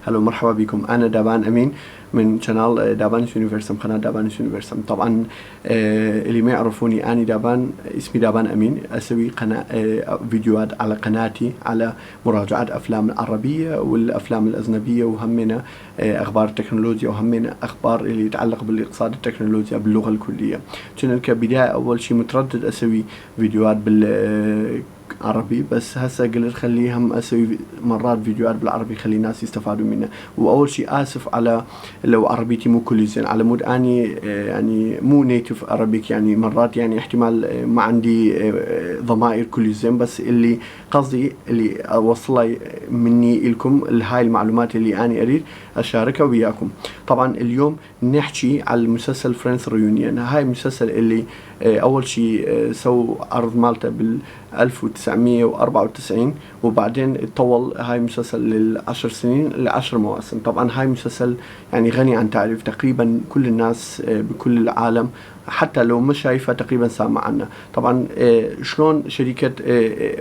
هلا مرحبا بكم. أنا دابان أمين من قناة دابانس يونيفرسم، قناة دابانس يونيفرسم. طبعا اللي ما يعرفوني، أنا دابان، اسمي دابان أمين. أسوي قناة فيديوهات على قناتي على مراجعات أفلام العربية والأفلام الأجنبية، وهمنا أخبار التكنولوجيا، وهمنا أخبار اللي يتعلق بالاقتصاد التكنولوجيا باللغة الكلية. كنا كبداية أول شيء متردد أسوي فيديوهات عربي، بس هسه قلت خليه هم اسوي مرات فيديوهات بالعربي خلي الناس يستفادوا منه. واول شيء اسف على لو عربيتي مو كل زين، على مود اني يعني مو نيتف عربيك، يعني مرات يعني احتمال ما عندي ضمائر كل زين، بس اللي قصدي اللي اوصله مني لكم هاي المعلومات اللي اني اريد اشاركها وياكم. طبعا اليوم نحكي على المسلسل فريندز ريونيون. هاي المسلسل اللي اول شيء سووا عرض مالته بال 1994، وبعدين اتطول هاي المسلسل لل10 سنين ل10 مواسم. طبعا هاي مسلسل يعني غني عن تعريف، تقريبا كل الناس بكل العالم حتى لو مش شايفه تقريبا سامع عنه. طبعا شلون شركة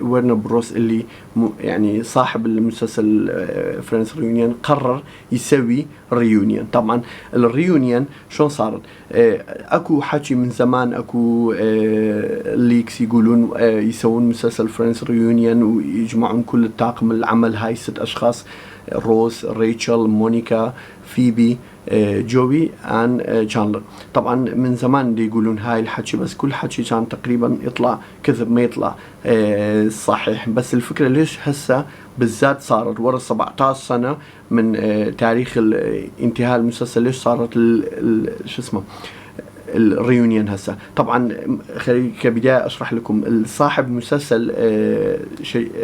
ورنر بروس اللي يعني صاحب المسلسل فريندز ريونيون قرر يسوي ريونيون. طبعا الريونيون شلون صارت؟ اكو حكي من زمان، اكو ليكس يقولون يسوون مسلسل فريندز ريونيون ويجمعون كل الطاقم العمل، هاي 6 اشخاص: روز، ريتشل، مونيكا، فيبي، جوي ان شاندلر. طبعا من زمان دي يقولون هاي الحكي، بس كل حكي كان تقريبا يطلع كذب، ما يطلع صحيح. بس الفكرة ليش هسه بالذات صارت ورا 17 سنة من تاريخ انتهاء المسلسل، ليش صارت شو اسمه الريونيون هسه؟ طبعا كبداية اشرح لكم. صاحب مسلسل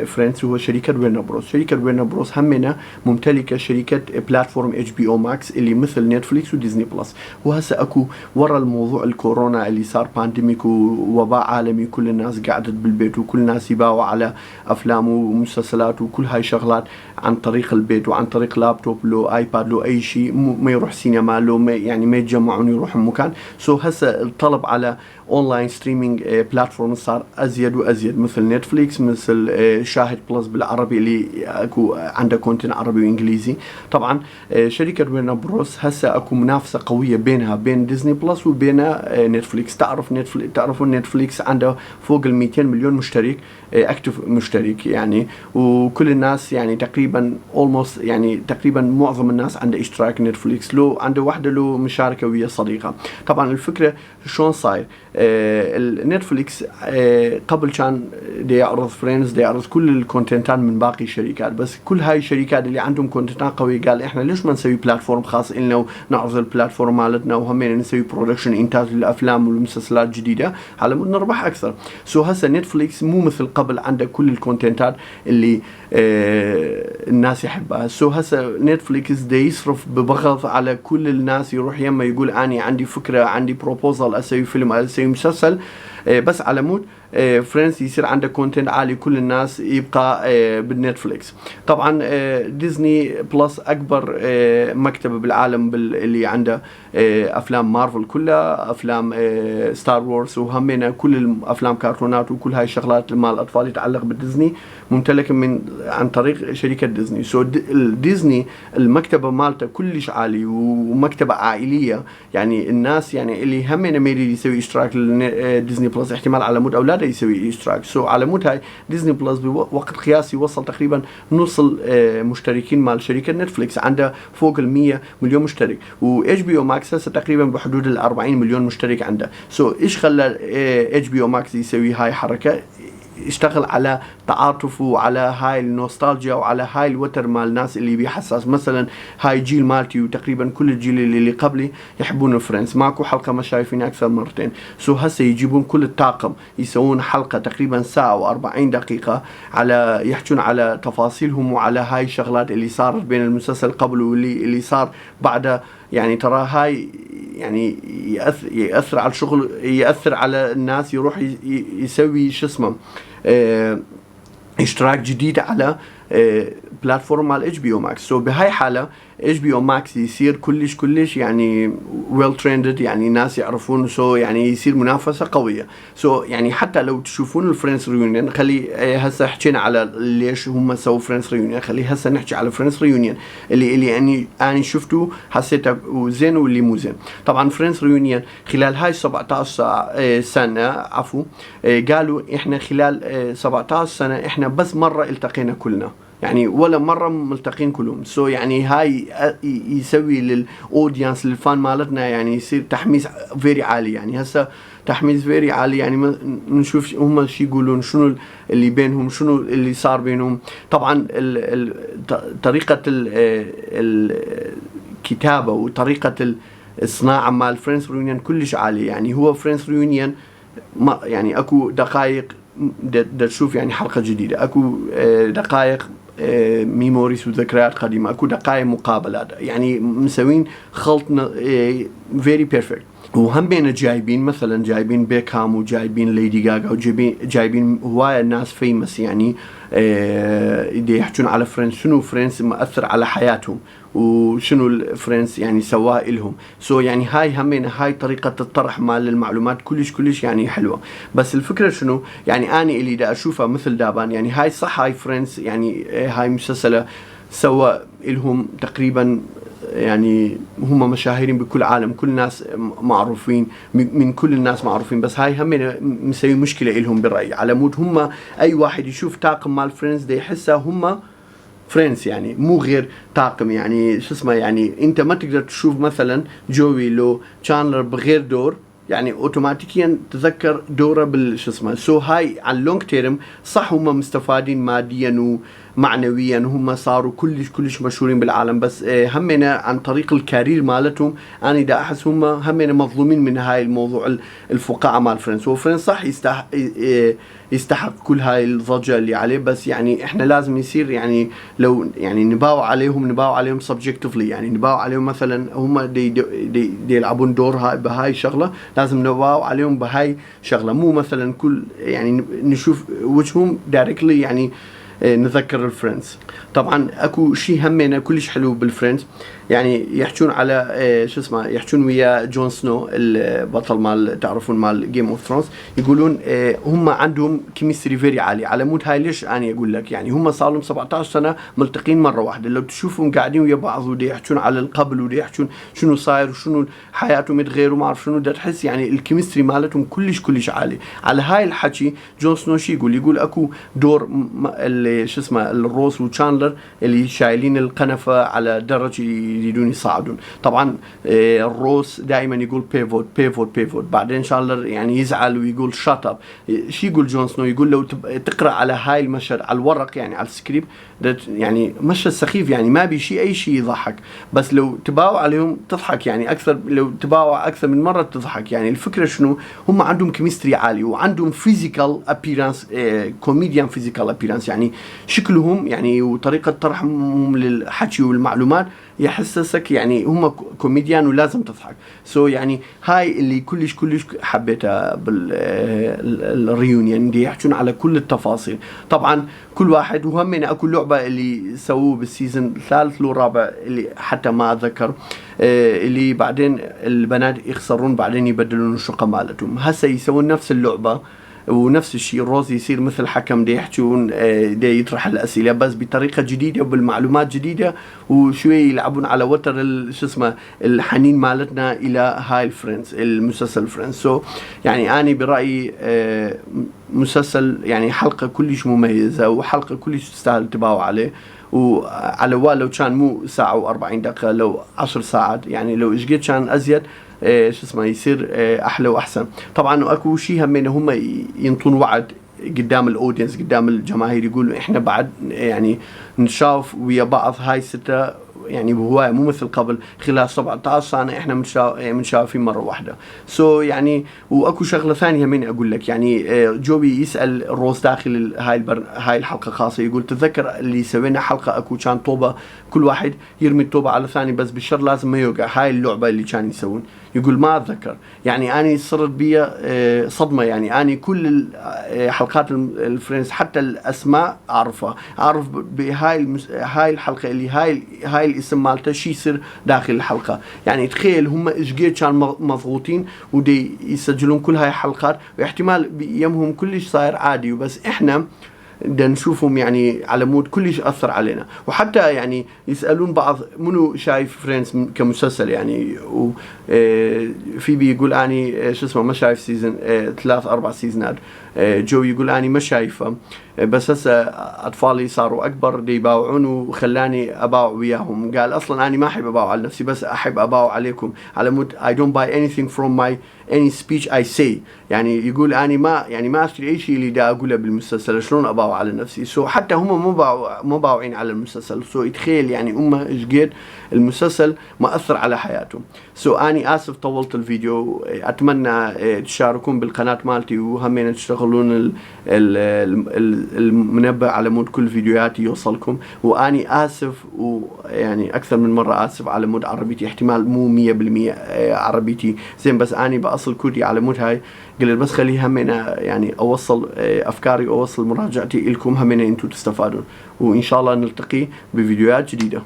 فريندز هو شركة ورنر بروس. شركة ورنر بروس همنا ممتلكة شركة بلاتفورم HBO ماكس اللي مثل نتفليكس وديزني بلس. وهسه اكو ورا الموضوع الكورونا اللي صار بانديميك ووباء عالمي، كل الناس قعدت بالبيت وكل الناس يباعوا على افلام ومسلسلات وكل هاي شغلات عن طريق البيت وعن طريق لابتوب لو ايباد لو اي شيء، ما يروح سينما لو ما يعني ما يتجمعون يروحون مكان. هسه الطلب على اونلاين ستريمينج بلاتفورم صار ازيد وازيد، مثل نتفليكس، مثل شاهد بلس بالعربي اللي اكو عنده كونتنت عربي وانجليزي. طبعا شركه ورنر بروس هسه اكو منافسه قويه بينها بين ديزني بلس وبين نتفليكس. تعرفون نتفليكس عنده فوق ال 200 مليون مشترك، اكتف مشترك يعني، وكل الناس يعني تقريبا اولموست يعني تقريبا معظم الناس عنده اشتراك نتفليكس، لو عنده وحده له مشاركه ويا صديقه. طبعا الفكره شلون صاير؟ نتفليكس قبل كان دي يعرض فريندز، دي يعرض كل الكونتنتات من باقي الشركات، بس كل هاي الشركات اللي عندهم كونتنتات قوي قال احنا ليش ما نسوي بلاتفورم خاص لنا ونعرض البلاتفورم مالتنا، وهمين نسوي برودكشن انتاج للافلام والمسلسلات الجديده على مود نربح اكثر. هسه نتفليكس مو مثل قبل، عنده كل الكونتنتات اللي الناس يحبها. هسه نتفليكس دي يصرف ببغض على كل الناس، يروح يما يقول اني عندي فكره، عندي بروبوزال، اسوي فيلم، اسوي مسلسل، بس على مود فريندز يصير عنده كونتنت عالي، كل الناس يبقى بالنتفليكس. طبعا ديزني بلس اكبر مكتبه بالعالم اللي عنده افلام مارفل كلها، افلام ستار وورز، وهمنا كل الافلام كرتونات وكل هاي الشغلات مال الاطفال يتعلق بالديزني ممتلكه عن طريق شركه ديزني. ديزني المكتبه مالته كلش عالي ومكتبه عائليه، يعني الناس يعني اللي همنا ما يريد يسوي اشتراك لديزني بلس احتمال على مود اولاده يسوي اشتراك. على مود هاي ديزني بلس بوقت قياسي وصل تقريبا نص المشتركين مال شركه نتفليكس، عنده فوق ال 100 مليون مشترك، و HBO ماكس هسه تقريبا بحدود ال 40 مليون مشترك عنده. ايش خلى HBO ماكس يسوي هاي حركه؟ يشتغل على تعاطفه وعلى هاي النوستالجيا وعلى هاي الوتر مال الناس اللي بيحساس. مثلا هاي جيل مالتي وتقريبا كل الجيل اللي قبلي يحبون فريندز، ماكو حلقه ما شايفين اكثر مرتين. هسه يجيبون كل الطاقم يسوون حلقه تقريبا ساعه و40 دقيقه على يحكون على تفاصيلهم وعلى هاي الشغلات اللي صارت بين المسلسل قبل واللي صار بعده. يعني ترى هاي يعني يأثر على الشغل، يأثر على الناس، يروح يسوي شو اسمه اشتراك جديد على بلاتفورم مال اتش بي او ماكس. سو بهاي حاله اتش بي او ماكس يصير كلش يعني ويل تريندد، يعني ناس يعرفون، سو يعني يصير منافسه قويه. سو يعني حتى لو تشوفون الفريندز ريونيون، خلي هسه حكينا على ليش هم سووا فريندز ريونيون، خلي هسه نحكي على فريندز ريونيون اللي يعني انا شفته حسيته زين واللي مو زين. طبعا فريندز ريونيون خلال هاي 17 سنه عفوا، قالوا احنا خلال 17 سنه احنا بس مره التقينا كلنا، يعني ولا مرة ملتقين كلهم. سو يعني هاي يسوي للأودينس للفان مالتنا يعني يصير تحميس فيري عالي. يعني هسه تحميس فيري عالي، يعني نشوف هم شو يقولون، شنو اللي بينهم، شنو اللي صار بينهم. طبعا طريقة الكتابة وطريقة الصناعة مال فريندز ريونيون كلش عالية. يعني هو فريندز ريونيون يعني اكو دقائق تشوف يعني حلقة جديدة، اكو دقائق ميموريز وذكريات قديمة، اكو دقائق مقابلات، يعني مسوين خلط فيري بيرفكت. وهم بين جايبين مثلا جايبين بيكهام وجايبين ليدي غاغا وجايبين هواية ناس فيمس، يعني دي يحجون على فريندز، شنو فريندز مؤثر على حياتهم وشنو الفريندز يعني سواه إلهم. سو يعني هاي همين هاي طريقة الطرح مال المعلومات كلش يعني حلوة. بس الفكرة شنو، يعني أنا اللي دا أشوفها مثل دابان، يعني هاي صح هاي فريندز يعني هاي مسلسلة سوى إلهم تقريبا، يعني هم مشاهيرين بكل عالم، كل الناس معروفين، من كل الناس معروفين. بس هاي هم مسوي مشكلة إلهم بالرأي، على مود هم أي واحد يشوف طاقم مال فريندز دي يحسها هم فريندز، يعني مو غير طاقم. يعني شو اسمه، يعني انت ما تقدر تشوف مثلا جوي لو تشاندلر بغير دور، يعني اوتوماتيكيا تذكر دوره بالشو اسمه. سو هاي على اللونج تيرم صح هم مستفادين ماديا ومعنويا، هم صاروا كلش مشهورين بالعالم، بس همنا عن طريق الكارير مالتهم انا دا احس هم همنا مظلومين من هاي الموضوع الفقاعه مال فريندز. وفريندز صح يستحق كل هاي الضجه اللي عليه، بس يعني احنا لازم يصير يعني لو يعني نباوع عليهم سبجكتيفلي، يعني نباوع عليهم مثلا هم دي يلعبون دور بهاي شغله، لازم نباوع عليهم بهاي شغله، مو مثلا كل يعني نشوف وجههم دايركتلي يعني نذكر الفريندز. طبعا اكو شيء همنا كلش حلو بالفريندز، يعني يحجون على شو اسمه، يحجون ويا جون سنو البطل مال تعرفون مال جيم اوف ثرونز، يقولون هم عندهم كيمستري فيري عالي. على مود هاي ليش انا اقول لك، يعني هم صار لهم 17 سنه ملتقين مره واحده، لو تشوفهم قاعدين ويا بعض ودي يحجون على القبل ودي يحجون شنو صاير وشنو حياتهم يتغير وما اعرف شنو، تحس يعني الكيمستري مالتهم كلش عالي. على هاي الحكي جون سنو شي يقول اكو دور اللي شو اسمه الروس وتشاندلر اللي شايلين القنفه على درج يريدون يصعدون. طبعا الروس دائما يقول بيفوت، بعدين شاندلر يعني يزعل ويقول شات اب. شي يقول جون سنو، يقول لو تقرا على هاي المشهد على الورق يعني على السكريبت، يعني مشهد سخيف، يعني ما بي اي شيء يضحك، بس لو تباوع عليهم تضحك، يعني اكثر لو تباوع اكثر من مره تضحك. يعني الفكره شنو، هم عندهم كيمستري عالي وعندهم فيزيكال ابيرانس، كوميديان فيزيكال ابيرانس، يعني شكلهم يعني وطريقه طرحهم للحكي والمعلومات يحسسك يعني هم كوميديان ولازم تضحك. سو يعني هاي اللي كلش حبيتها بالريونيون، دي يحكون على كل التفاصيل. طبعا كل واحد، وهم اكو لعبه اللي سووه بالسيزون الثالث والرابع اللي حتى ما اتذكر، اللي بعدين البنات يخسرون بعدين يبدلون الشقه مالتهم. هسه يسوون نفس اللعبه ونفس الشيء، روز يصير مثل حكم دي يحجون دي يطرح الأسئلة بس بطريقة جديدة وبالمعلومات جديدة، وشوي يلعبون على وتر شو اسمه الحنين مالتنا إلى هاي الفريندز المسلسل فريندز. سو يعني أنا برأيي مسلسل يعني حلقة كلش مميزة وحلقة كلش تستاهل تباوع عليه، وعلى لو كان مو ساعة و40 دقيقة، لو 10 ساعات، يعني لو إيش قد كان أزيد شو اسمه يصير احلى واحسن. طبعا اكو شيء همين هم ينطون وعد قدام الاودينس قدام الجماهير، يقولوا احنا بعد يعني نشاف ويا بعض هاي ستة يعني بهواية مو مثل قبل، خلال 17 سنة احنا منشافين مرة واحدة. سو يعني واكو شغلة ثانية من اقول لك، يعني جوبي يسأل روز داخل هاي الحلقة خاصة، يقول تذكر اللي سوينا حلقة اكو كان طوبة كل واحد يرمي الطوبة على ثاني، بس بالشر لازم ما يوقع. هاي اللعبة اللي كان يسوون، يقول ما اتذكر. يعني اني صرت بي صدمه، يعني اني كل حلقات الفريندز حتى الاسماء اعرفها، اعرف هاي الحلقه اللي هاي الاسم مالته شي يصير داخل الحلقه. يعني تخيل هم ايش قد كان مضغوطين ودي يسجلون كل هاي الحلقات، واحتمال بيمهم كلش صاير عادي، وبس احنا بدنا نشوفهم يعني على مود كلش أثر علينا. وحتى يعني يسألون بعض منو شايف فريندز كمسلسل، يعني في بيقول اني شو اسمه ما شايف سيزن 3-4 سيزونات، جو يقول اني ما شايفه، بس هسه اطفالي صاروا اكبر دي يباوعون وخلاني اباوع وياهم. قال اصلا اني ما احب اباوع على نفسي، بس احب اباوع عليكم على مود I don't buy anything from any speech I say. يعني يقول اني ما اشتري اي شيء اللي دا اقوله بالمسلسل، شلون اباوع على نفسي. حتى هم مو باوعين على المسلسل. يتخيل يعني ايش قد المسلسل ما اثر على حياتهم. اني اسف طولت الفيديو، اتمنى تشاركون بالقناه مالتي، وهمين تشتغلون المنبه على مود كل فيديوهاتي يوصلكم. واني اسف، ويعني اكثر من مره اسف على مود عربيتي، احتمال مو 100% عربيتي زين، بس اني باصل كردي على مود هاي. قلت بس خلي همينا يعني اوصل افكاري واوصل مراجعتي لكم، همينا انتم تستفادون. وان شاء الله نلتقي بفيديوهات جديده.